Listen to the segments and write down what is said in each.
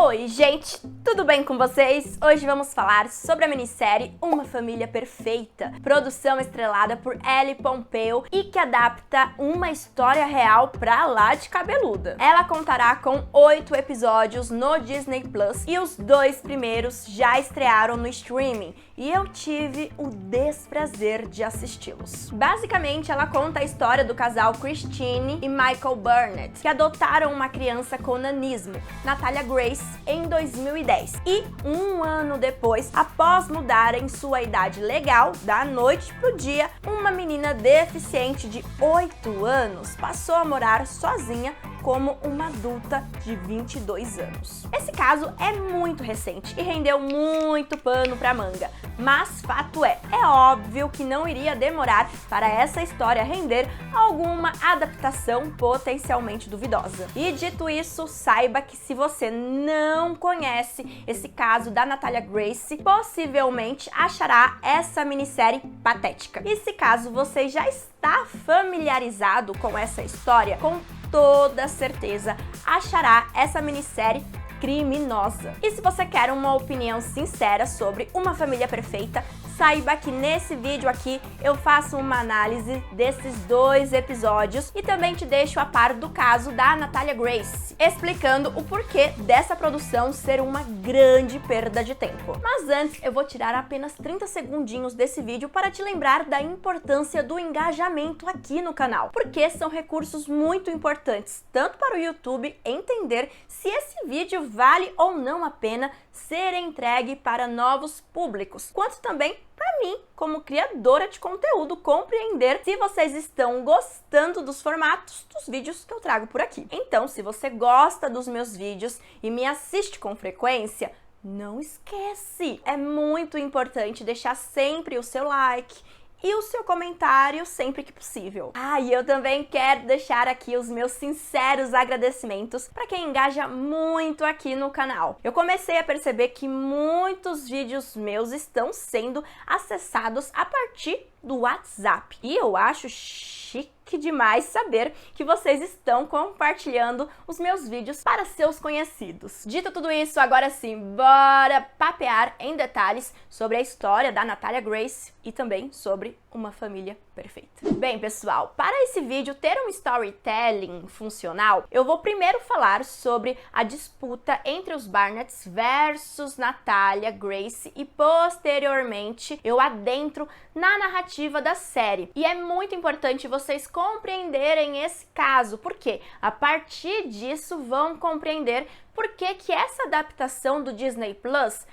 Oi, gente! Tudo bem com vocês? Hoje vamos falar sobre a minissérie Uma Família Perfeita, produção estrelada por Ellie Pompeo e que adapta uma história real pra lá de cabeluda. Ela contará com 8 episódios no Disney Plus e os 2 primeiros já estrearam no streaming e eu tive o desprazer de assisti-los. Basicamente, ela conta a história do casal Christine e Michael Burnett, que adotaram uma criança com nanismo, Natalia Grace, em 2010. E um ano depois, após mudarem sua idade legal da noite pro dia, uma menina deficiente de 8 anos passou a morar sozinha como uma adulta de 22 anos. Esse caso é muito recente e rendeu muito pano pra manga, mas fato é óbvio que não iria demorar para essa história render alguma adaptação potencialmente duvidosa. E dito isso, saiba que se você não conhece esse caso da Natalia Grace, possivelmente achará essa minissérie patética. E se caso você já está familiarizado com essa história, com toda certeza achará essa minissérie criminosa. E se você quer uma opinião sincera sobre Uma Família Perfeita, saiba que nesse vídeo aqui eu faço uma análise desses 2 episódios e também te deixo a par do caso da Natalia Grace, explicando o porquê dessa produção ser uma grande perda de tempo. Mas antes, eu vou tirar apenas 30 segundinhos desse vídeo para te lembrar da importância do engajamento aqui no canal, porque são recursos muito importantes, tanto para o YouTube entender se esse vídeo vale ou não a pena ser entregue para novos públicos, quanto também para mim, como criadora de conteúdo, compreender se vocês estão gostando dos formatos dos vídeos que eu trago por aqui. Então, se você gosta dos meus vídeos e me assiste com frequência, não esquece! É muito importante deixar sempre o seu like e o seu comentário sempre que possível. E eu também quero deixar aqui os meus sinceros agradecimentos para quem engaja muito aqui no canal. Eu comecei a perceber que muitos vídeos meus estão sendo acessados a partir do WhatsApp. E eu acho chique demais saber que vocês estão compartilhando os meus vídeos para seus conhecidos. Dito tudo isso, agora sim, bora papear em detalhes sobre a história da Natalia Grace e também sobre Uma Família Perfeita. Bem, pessoal, para esse vídeo ter um storytelling funcional, eu vou primeiro falar sobre a disputa entre os Barnetts versus Natalia Grace e posteriormente eu adentro na narrativa da série. E é muito importante vocês compreenderem esse caso, porque a partir disso vão compreender por que essa adaptação do Disney Plus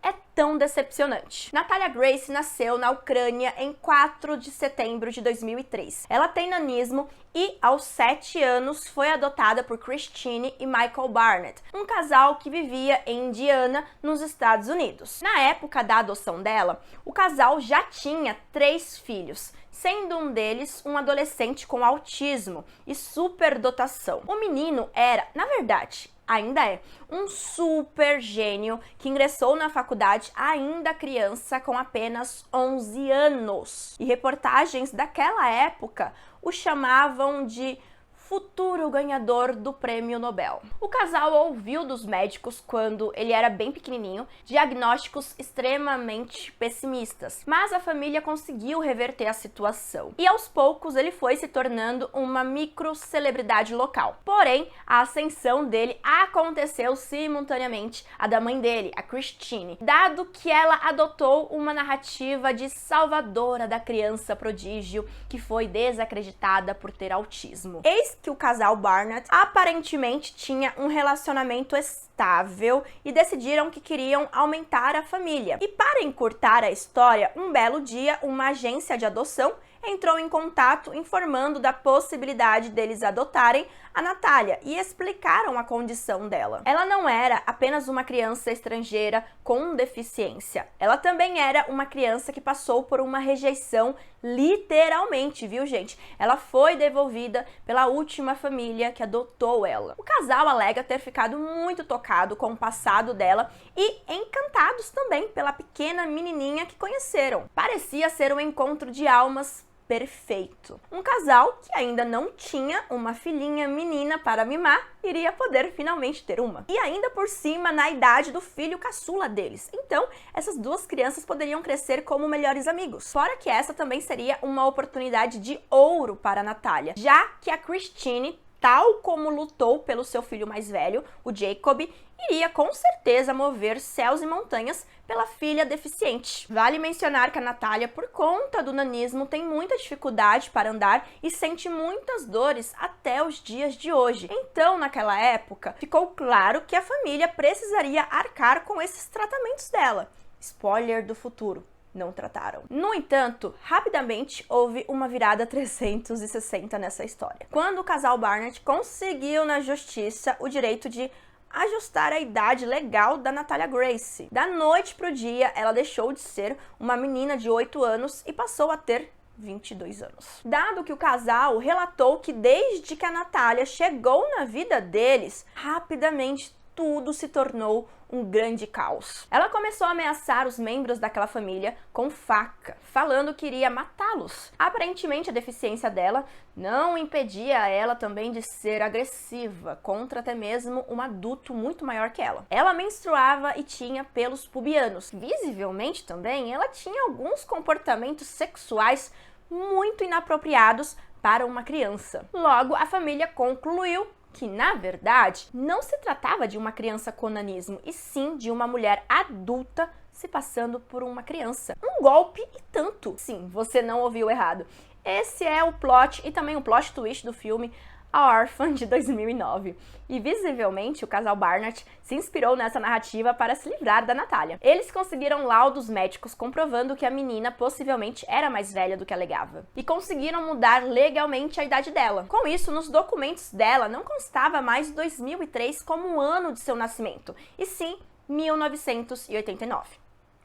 é tão decepcionante. Natalia Grace nasceu na Ucrânia em 4 de setembro de 2003. Ela tem nanismo e, aos 7 anos, foi adotada por Christine e Michael Burnett, um casal que vivia em Indiana, nos Estados Unidos. Na época da adoção dela, o casal já tinha 3 filhos, sendo um deles um adolescente com autismo e superdotação. O menino era, na verdade, ainda é um super gênio que ingressou na faculdade ainda criança com apenas 11 anos. E reportagens daquela época o chamavam de futuro ganhador do prêmio Nobel. O casal ouviu dos médicos quando ele era bem pequenininho diagnósticos extremamente pessimistas, mas a família conseguiu reverter a situação e aos poucos ele foi se tornando uma microcelebridade local. Porém, a ascensão dele aconteceu simultaneamente à da mãe dele, a Christine, dado que ela adotou uma narrativa de salvadora da criança prodígio que foi desacreditada por ter autismo. Eis que o casal Barnett aparentemente tinha um relacionamento estável e decidiram que queriam aumentar a família. E para encurtar a história, um belo dia, uma agência de adoção entrou em contato informando da possibilidade deles adotarem a Natalia e explicaram a condição dela. Ela não era apenas uma criança estrangeira com deficiência, ela também era uma criança que passou por uma rejeição literalmente, viu, gente? Ela foi devolvida pela última família que adotou ela. O casal alega ter ficado muito tocado com o passado dela e encantados também pela pequena menininha que conheceram. Parecia ser um encontro de almas perfeito. Um casal que ainda não tinha uma filhinha menina para mimar, iria poder finalmente ter uma. E ainda por cima na idade do filho caçula deles. Então, essas duas crianças poderiam crescer como melhores amigos. Fora que essa também seria uma oportunidade de ouro para a Natália, já que a Christine, tal como lutou pelo seu filho mais velho, o Jacob, iria com certeza mover céus e montanhas pela filha deficiente. Vale mencionar que a Natália, por conta do nanismo, tem muita dificuldade para andar e sente muitas dores até os dias de hoje. Então, naquela época, ficou claro que a família precisaria arcar com esses tratamentos dela. Spoiler do futuro. Não trataram. No entanto, rapidamente houve uma virada 360 nessa história. Quando o casal Barnett conseguiu na justiça o direito de ajustar a idade legal da Natalia Grace. Da noite pro dia, ela deixou de ser uma menina de 8 anos e passou a ter 22 anos. Dado que o casal relatou que desde que a Natália chegou na vida deles, rapidamente tudo se tornou um grande caos. Ela começou a ameaçar os membros daquela família com faca, falando que iria matá-los. Aparentemente, a deficiência dela não impedia ela também de ser agressiva contra até mesmo um adulto muito maior que ela. Ela menstruava e tinha pelos pubianos. Visivelmente também, ela tinha alguns comportamentos sexuais muito inapropriados para uma criança. Logo, a família concluiu que, na verdade, não se tratava de uma criança com nanismo, e sim de uma mulher adulta se passando por uma criança. Um golpe e tanto. Sim, você não ouviu errado. Esse é o plot e também o plot twist do filme A Orphan, de 2009. E visivelmente o casal Barnett se inspirou nessa narrativa para se livrar da Natália. Eles conseguiram laudos médicos comprovando que a menina possivelmente era mais velha do que alegava. E conseguiram mudar legalmente a idade dela. Com isso, nos documentos dela não constava mais 2003 como o ano de seu nascimento, e sim 1989.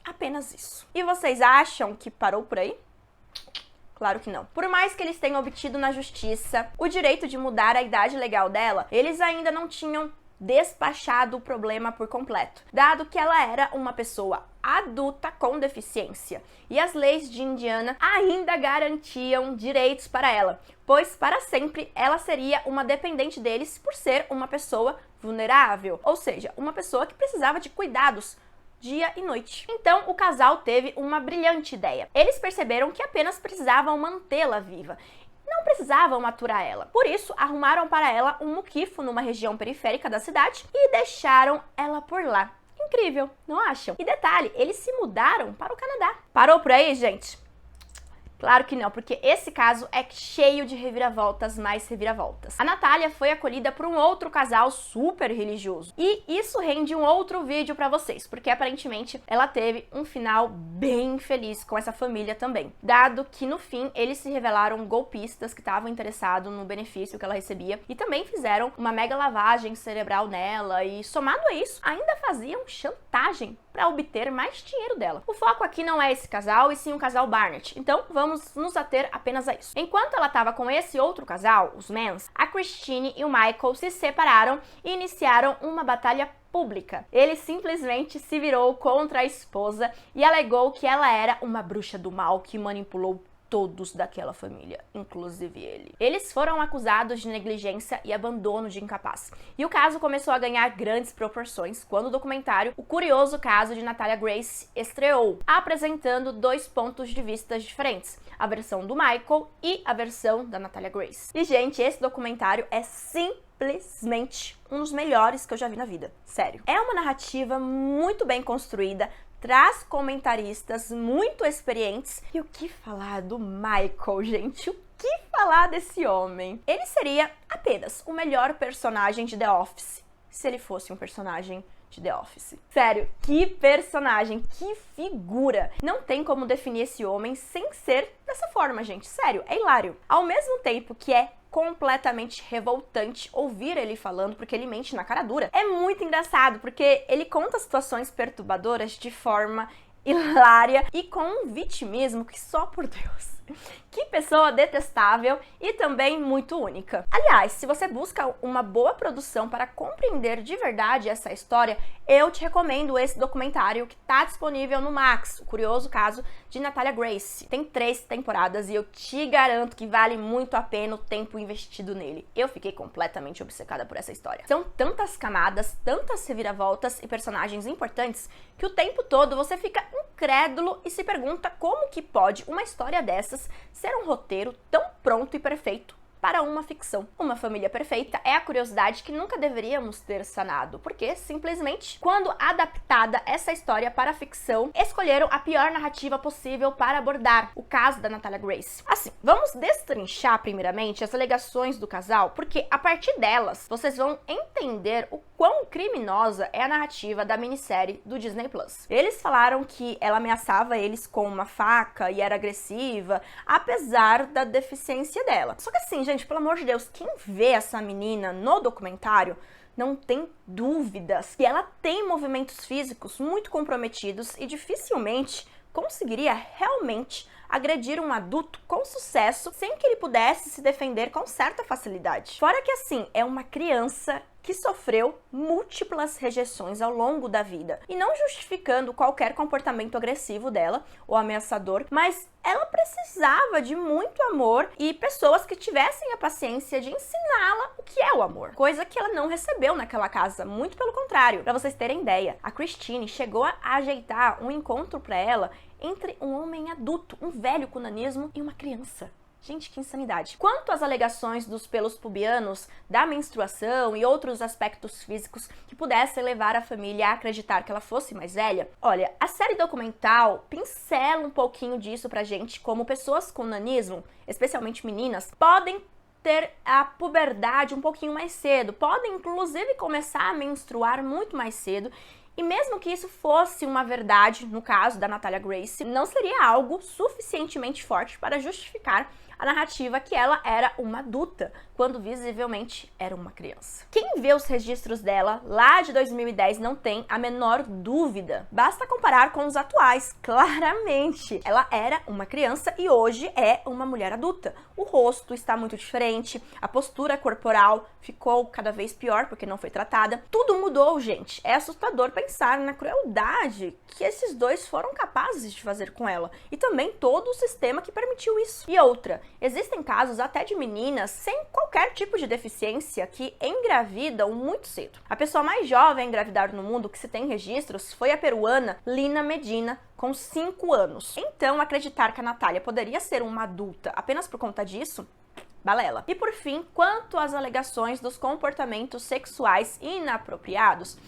Apenas isso. E vocês acham que parou por aí? Claro que não. Por mais que eles tenham obtido na justiça o direito de mudar a idade legal dela, eles ainda não tinham despachado o problema por completo, dado que ela era uma pessoa adulta com deficiência, e as leis de Indiana ainda garantiam direitos para ela, pois para sempre ela seria uma dependente deles por ser uma pessoa vulnerável, ou seja, uma pessoa que precisava de cuidados dia e noite. Então, o casal teve uma brilhante ideia. Eles perceberam que apenas precisavam mantê-la viva. Não precisavam maturar ela. Por isso, arrumaram para ela um muquifo numa região periférica da cidade e deixaram ela por lá. Incrível, não acham? E detalhe, eles se mudaram para o Canadá. Parou por aí, gente? Claro que não, porque esse caso é cheio de reviravoltas mais reviravoltas. A Natália foi acolhida por um outro casal super religioso. E isso rende um outro vídeo pra vocês, porque aparentemente ela teve um final bem feliz com essa família também. Dado que no fim eles se revelaram golpistas que estavam interessados no benefício que ela recebia e também fizeram uma mega lavagem cerebral nela e, somado a isso, ainda faziam chantagem para obter mais dinheiro dela. O foco aqui não é esse casal, e sim o casal Barnett, então vamos nos ater apenas a isso. Enquanto ela estava com esse outro casal, os Mans, a Christine e o Michael se separaram e iniciaram uma batalha pública. Ele simplesmente se virou contra a esposa e alegou que ela era uma bruxa do mal que manipulou todos daquela família, inclusive ele. Eles foram acusados de negligência e abandono de incapaz. E o caso começou a ganhar grandes proporções quando o documentário O Curioso Caso de Natalia Grace estreou, apresentando dois pontos de vista diferentes, a versão do Michael e a versão da Natalia Grace. E, gente, esse documentário é simplesmente um dos melhores que eu já vi na vida. Sério. É uma narrativa muito bem construída, traz comentaristas muito experientes. E o que falar do Michael, gente? O que falar desse homem? Ele seria apenas o melhor personagem de The Office, se ele fosse um personagem de The Office. Sério, que personagem, que figura! Não tem como definir esse homem sem ser dessa forma, gente. Sério, é hilário. Ao mesmo tempo que é completamente revoltante ouvir ele falando, porque ele mente na cara dura. É muito engraçado, porque ele conta situações perturbadoras de forma hilária e com um vitimismo que só por Deus. Que pessoa detestável e também muito única. Aliás, se você busca uma boa produção para compreender de verdade essa história, eu te recomendo esse documentário que está disponível no Max, O Curioso Caso de Natalia Grace. Tem 3 temporadas e eu te garanto que vale muito a pena o tempo investido nele. Eu fiquei completamente obcecada por essa história. São tantas camadas, tantas reviravoltas e personagens importantes que o tempo todo você fica incrédulo e se pergunta como que pode uma história dessas ser um roteiro tão pronto e perfeito para uma ficção. Uma Família Perfeita é a curiosidade que nunca deveríamos ter sanado, porque simplesmente, quando adaptada essa história para a ficção, escolheram a pior narrativa possível para abordar o caso da Natalia Grace. Assim, vamos destrinchar primeiramente as alegações do casal, porque a partir delas vocês vão entender o quão criminosa é a narrativa da minissérie do Disney Plus. Eles falaram que ela ameaçava eles com uma faca e era agressiva, apesar da deficiência dela. Só que assim, gente, pelo amor de Deus, quem vê essa menina no documentário não tem dúvidas que ela tem movimentos físicos muito comprometidos e dificilmente conseguiria realmente agredir um adulto com sucesso sem que ele pudesse se defender com certa facilidade. Fora que assim, é uma criança que sofreu múltiplas rejeições ao longo da vida, e não justificando qualquer comportamento agressivo dela ou ameaçador, mas ela precisava de muito amor e pessoas que tivessem a paciência de ensiná-la o que é o amor, coisa que ela não recebeu naquela casa, muito pelo contrário. Para vocês terem ideia, a Christine chegou a ajeitar um encontro para ela entre um homem adulto, um velho com nanismo, e uma criança. Gente, que insanidade. Quanto às alegações dos pelos pubianos, da menstruação e outros aspectos físicos que pudessem levar a família a acreditar que ela fosse mais velha, olha, a série documental pincela um pouquinho disso pra gente, como pessoas com nanismo, especialmente meninas, podem ter a puberdade um pouquinho mais cedo, podem inclusive começar a menstruar muito mais cedo. E mesmo que isso fosse uma verdade, no caso da Natalia Grace, não seria algo suficientemente forte para justificar a narrativa que ela era uma adulta, quando visivelmente era uma criança. Quem vê os registros dela lá de 2010 não tem a menor dúvida. Basta comparar com os atuais, claramente. Ela era uma criança e hoje é uma mulher adulta. O rosto está muito diferente, a postura corporal ficou cada vez pior porque não foi tratada. Tudo mudou, gente. É assustador pensar na crueldade que esses dois foram capazes de fazer com ela e também todo o sistema que permitiu isso. E outra, existem casos até de meninas sem qualquer tipo de deficiência que engravidam muito cedo. A pessoa mais jovem a engravidar no mundo que se tem registros foi a peruana Lina Medina, com 5 anos. Então, acreditar que a Natália poderia ser uma adulta apenas por conta disso, balela. E por fim, quanto às alegações dos comportamentos sexuais inapropriados,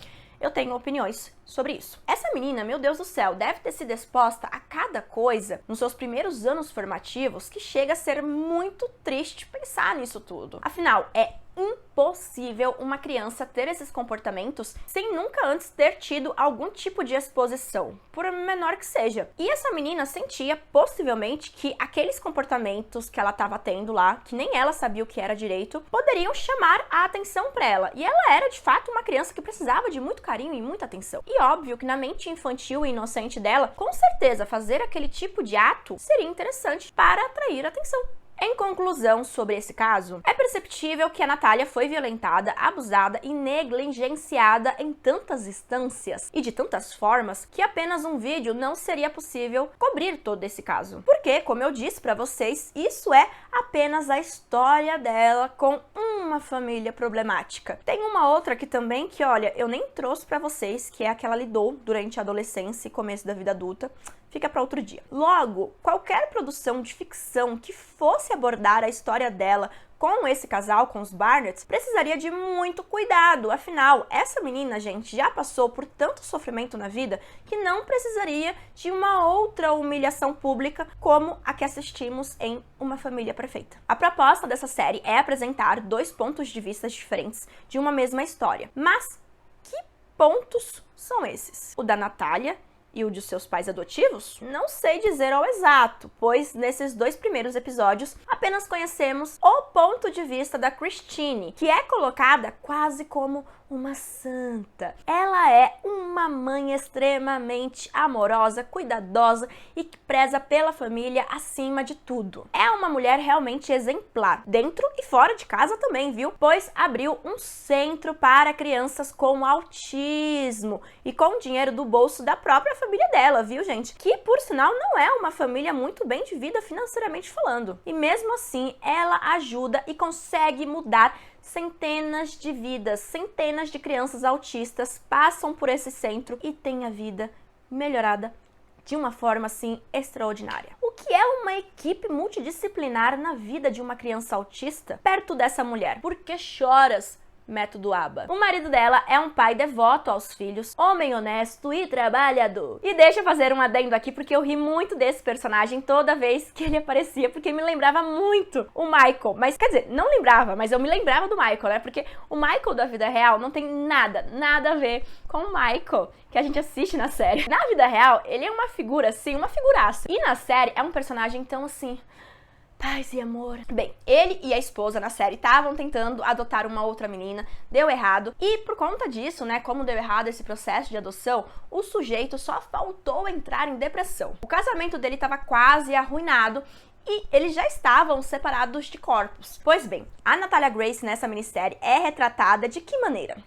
eu tenho opiniões sobre isso. Essa menina, meu Deus do céu, deve ter sido exposta a cada coisa nos seus primeiros anos formativos que chega a ser muito triste pensar nisso tudo. Afinal, é impossível uma criança ter esses comportamentos sem nunca antes ter tido algum tipo de exposição, por menor que seja. E essa menina sentia, possivelmente, que aqueles comportamentos que ela estava tendo lá, que nem ela sabia o que era direito, poderiam chamar a atenção para ela. E ela era, de fato, uma criança que precisava de muito carinho e muita atenção. E óbvio que na mente infantil e inocente dela, com certeza, fazer aquele tipo de ato seria interessante para atrair atenção. Em conclusão sobre esse caso, é perceptível que a Natália foi violentada, abusada e negligenciada em tantas instâncias e de tantas formas que apenas um vídeo não seria possível cobrir todo esse caso. Porque, como eu disse pra vocês, isso é apenas a história dela com uma família problemática. Tem uma outra aqui também que, olha, eu nem trouxe pra vocês, que é a que ela lidou durante a adolescência e começo da vida adulta. Fica para outro dia. Logo, qualquer produção de ficção que fosse abordar a história dela com esse casal, com os Barnetts, precisaria de muito cuidado. Afinal, essa menina, gente, já passou por tanto sofrimento na vida que não precisaria de uma outra humilhação pública como a que assistimos em Uma Família Perfeita. A proposta dessa série é apresentar 2 pontos de vista diferentes de uma mesma história. Mas que pontos são esses? O da Natália e o de seus pais adotivos? Não sei dizer ao exato, pois nesses 2 primeiros episódios apenas conhecemos o ponto de vista da Christine, que é colocada quase como uma santa. Ela é um uma mãe extremamente amorosa, cuidadosa e que preza pela família acima de tudo. É uma mulher realmente exemplar, dentro e fora de casa também, viu? Pois abriu um centro para crianças com autismo e com dinheiro do bolso da própria família dela, viu, gente? Que, por sinal, não é uma família muito bem de vida financeiramente falando. E mesmo assim, ela ajuda e consegue mudar centenas de vidas, centenas de crianças autistas passam por esse centro e têm a vida melhorada de uma forma, assim, extraordinária. O que é uma equipe multidisciplinar na vida de uma criança autista perto dessa mulher? Por que choras? Método ABA. O marido dela é um pai devoto aos filhos, homem honesto e trabalhador. E deixa eu fazer um adendo aqui, porque eu ri muito desse personagem toda vez que ele aparecia, porque me lembrava muito o Michael. Mas, quer dizer, não lembrava, mas eu me lembrava do Michael, né? Porque o Michael da vida real não tem nada a ver com o Michael que a gente assiste na série. Na vida real, ele é uma figura, assim, uma figuraça. E na série é um personagem tão assim... paz e amor. Bem, ele e a esposa na série estavam tentando adotar uma outra menina, deu errado, e por conta disso, né, como deu errado esse processo de adoção, o sujeito só faltou entrar em depressão. O casamento dele estava quase arruinado e eles já estavam separados de corpos. Pois bem, a Natalia Grace nessa minissérie é retratada de que maneira?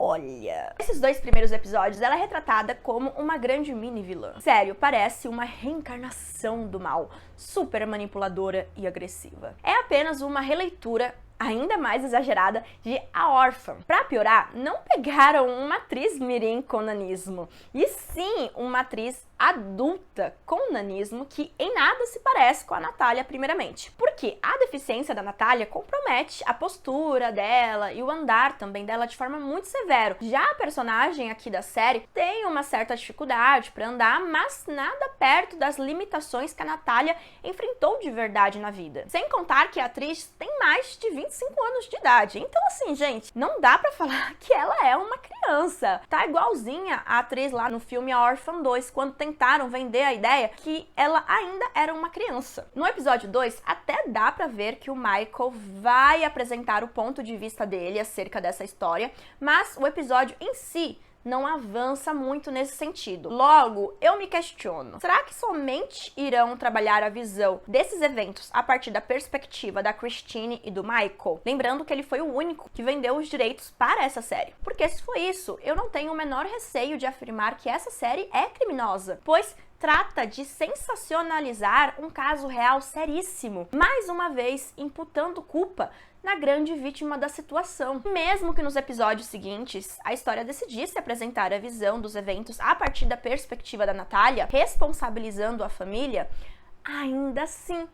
Olha, esses 2 primeiros episódios ela é retratada como uma grande mini vilã. Sério, parece uma reencarnação do mal, super manipuladora e agressiva. É apenas uma releitura ainda mais exagerada de A Órfã. Pra piorar, não pegaram uma atriz mirim com nanismo, e sim uma atriz adulta com nanismo que em nada se parece com a Natália primeiramente. Porque a deficiência da Natália compromete a postura dela e o andar também dela de forma muito severo. Já a personagem aqui da série tem uma certa dificuldade para andar, mas nada perto das limitações que a Natália enfrentou de verdade na vida. Sem contar que a atriz tem mais de 25 anos de idade. Então assim, gente, não dá pra falar que ela é uma criança. Tá igualzinha a atriz lá no filme A Órfã 2, quando tentaram vender a ideia que ela ainda era uma criança. No episódio 2, até dá pra ver que o Michael vai apresentar o ponto de vista dele acerca dessa história, mas o episódio em si não avança muito nesse sentido. Logo, eu me questiono, será que somente irão trabalhar a visão desses eventos a partir da perspectiva da Christine e do Michael? Lembrando que ele foi o único que vendeu os direitos para essa série. Porque se for isso, eu não tenho o menor receio de afirmar que essa série é criminosa, pois trata de sensacionalizar um caso real seríssimo, mais uma vez imputando culpa na grande vítima da situação. Mesmo que nos episódios seguintes a história decidisse apresentar a visão dos eventos a partir da perspectiva da Natália, responsabilizando a família, ainda assim,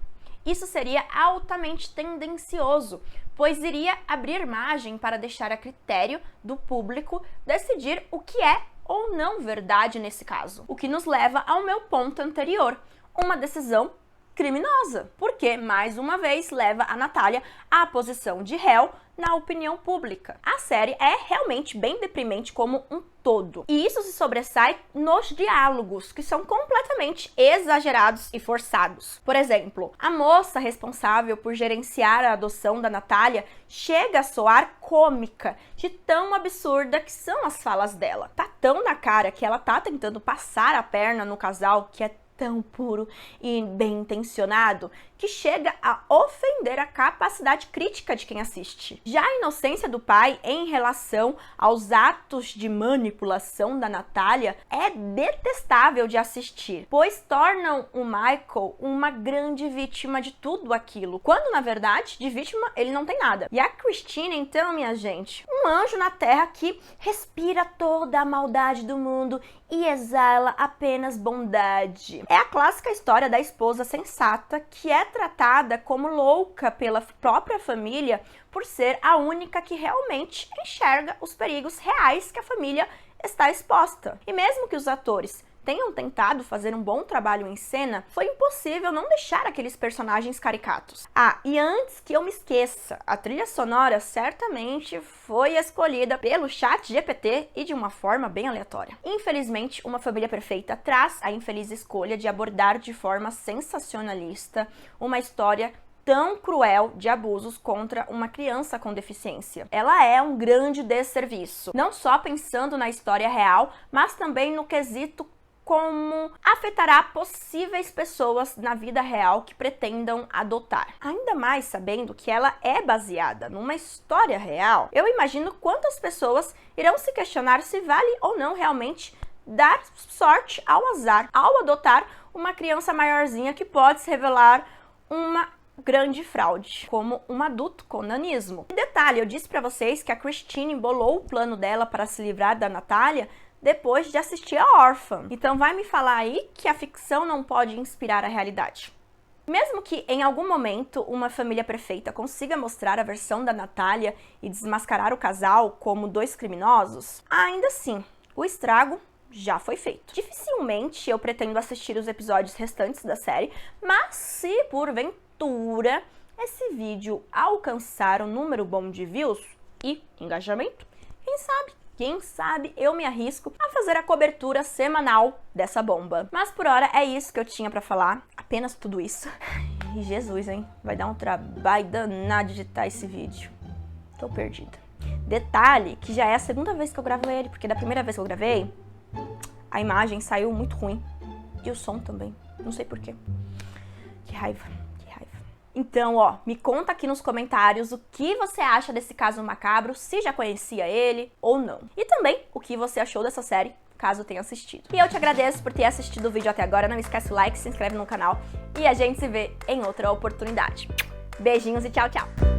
isso seria altamente tendencioso, pois iria abrir margem para deixar a critério do público decidir o que é ou não verdade nesse caso. O que nos leva ao meu ponto anterior, uma decisão criminosa, porque, mais uma vez, leva a Natália à posição de réu na opinião pública. A série é realmente bem deprimente como um todo, e isso se sobressai nos diálogos, que são completamente exagerados e forçados. Por exemplo, a moça responsável por gerenciar a adoção da Natália chega a soar cômica, de tão absurda que são as falas dela. Tá tão na cara que ela tá tentando passar a perna no casal, que é tão puro e bem intencionado que chega a ofender a capacidade crítica de quem assiste. Já a inocência do pai em relação aos atos de manipulação da Natália é detestável de assistir, pois tornam o Michael uma grande vítima de tudo aquilo, quando na verdade de vítima ele não tem nada. E a Christine, então, minha gente, um anjo na terra que respira toda a maldade do mundo e exala apenas bondade. É a clássica história da esposa sensata que é tratada como louca pela própria família por ser a única que realmente enxerga os perigos reais que a família está exposta. E mesmo que os atores tenham tentado fazer um bom trabalho em cena, foi impossível não deixar aqueles personagens caricatos. Ah, e antes que eu me esqueça, a trilha sonora certamente foi escolhida pelo ChatGPT e de uma forma bem aleatória. Infelizmente, Uma Família Perfeita traz a infeliz escolha de abordar de forma sensacionalista uma história tão cruel de abusos contra uma criança com deficiência. Ela é um grande desserviço, não só pensando na história real, mas também no quesito como afetará possíveis pessoas na vida real que pretendam adotar. Ainda mais sabendo que ela é baseada numa história real, eu imagino quantas pessoas irão se questionar se vale ou não realmente dar sorte ao azar ao adotar uma criança maiorzinha que pode se revelar uma grande fraude, como um adulto com nanismo. E detalhe, eu disse pra vocês que a Christine bolou o plano dela para se livrar da Natália depois de assistir a Órfã. Então vai me falar aí que a ficção não pode inspirar a realidade. Mesmo que em algum momento uma família perfeita consiga mostrar a versão da Natália e desmascarar o casal como dois criminosos, ainda assim, o estrago já foi feito. Dificilmente eu pretendo assistir os episódios restantes da série, mas se porventura esse vídeo alcançar um número bom de views e engajamento, quem sabe eu me arrisco a fazer a cobertura semanal dessa bomba. Mas por hora é isso que eu tinha pra falar, apenas tudo isso. E Jesus, hein? Vai dar um trabalho danado editar esse vídeo. Tô perdida. Detalhe que já é a segunda vez que eu gravo ele, porque da primeira vez que eu gravei, a imagem saiu muito ruim. E o som também. Não sei porquê. Que raiva. Então, ó, me conta aqui nos comentários o que você acha desse caso macabro, se já conhecia ele ou não. E também o que você achou dessa série, caso tenha assistido. E eu te agradeço por ter assistido o vídeo até agora. Não esquece o like, se inscreve no canal e a gente se vê em outra oportunidade. Beijinhos e tchau, tchau!